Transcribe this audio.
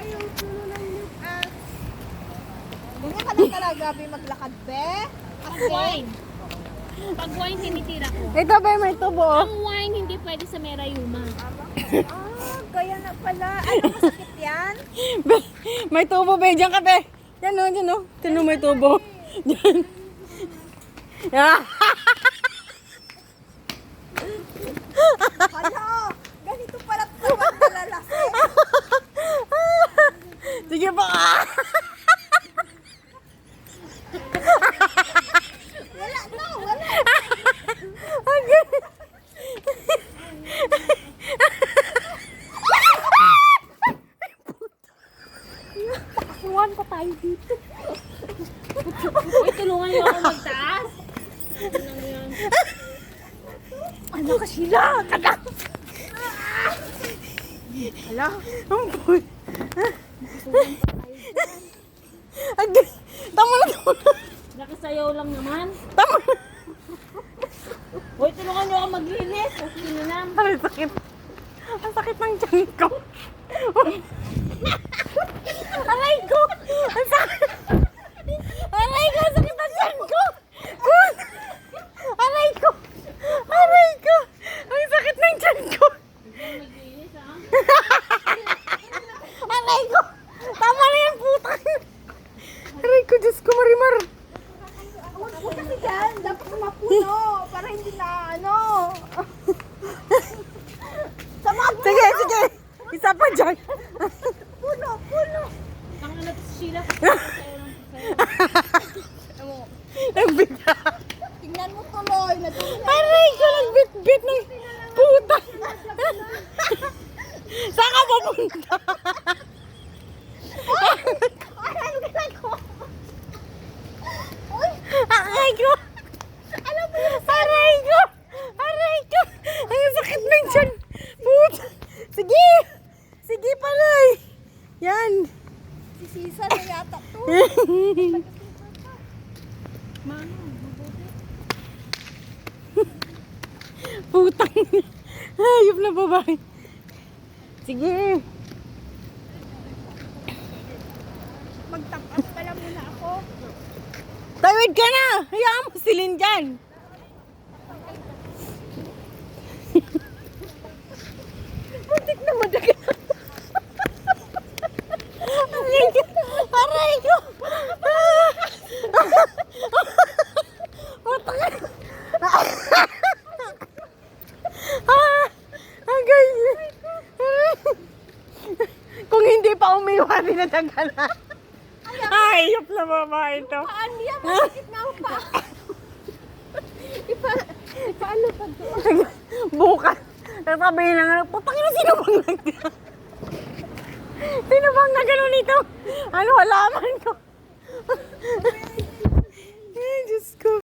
yung puno ng lipas. Ganyan ka lang talaga, Gabi, maglakad, be. Pag wine. Pag wine, tinitira ko. Ito ba may tubo? Ang wine, hindi pwede sa merayuma. Kaya na pala. Ano, masakit yan? May tubo ba? Diyan ka be. Yan o, dyan o. Dyan o may tubo. Dyan. Ah. Hala, ganito pala ito pag nalalasing. Sige pa. Wala na, wala. Okay. Pakasuhan pa tayo dito. Uy, tulungan niyo ako magtaas. Ano lang yan? Ano ka sila? Taga! Hala, Ang boy. Okay. Tama na, tama na. Nakasayaw lang naman. Tama na. Uy, tulungan niyo ako maglinis. Kasi sinanam. Ang sakit. Ang sakit ng tiyan ko. Aray ko! Ang sakit! Aray ko! Ang sakit ng tiyan ko! Aray ko! Aray ko! Ang sakit ng tiyan ko! Maglinis, ha? Aray ko! Tama na yan, puta! Aray ko, Diyos ko, Marimar! huwag po kasi dyan. Dapat mapuno. Para hindi na ano. Sa mga puno. Sige, sige! Isa pa dyan! Puno, puno. Ang ano si Sheila. Sayaw lang sayaw. Nagbita! Tingnan mo tuloy. Natuloy. Aray ko! Nagbit-bit ng puta! Saan ka pupunta? Aray, galang ko. Uy, Aray ko! alam mo yung Aray ko! Aray ko! Ang sakit ng tiyan! Puta! Sige! Sige palay! Yan! sisisa na yata to. Mano, mabuti. Putang! Hayop na babae! Sige! Magtakas pala muna ako. Tawid ka na! Hayaan mo silin dyan! Muntik na madagal! Aray ko! Aray ko! Putang! Ang ganyan! Kung hindi pa umiwari na tagal na. Hayop na babae ito. Paano yan? Masakit na ako pa. Paano pag Bukas. Sasabihin lang, putang ina, sino bang sino bang na gano'n ito? Ano, halaman ko. Ay, Diyos ko.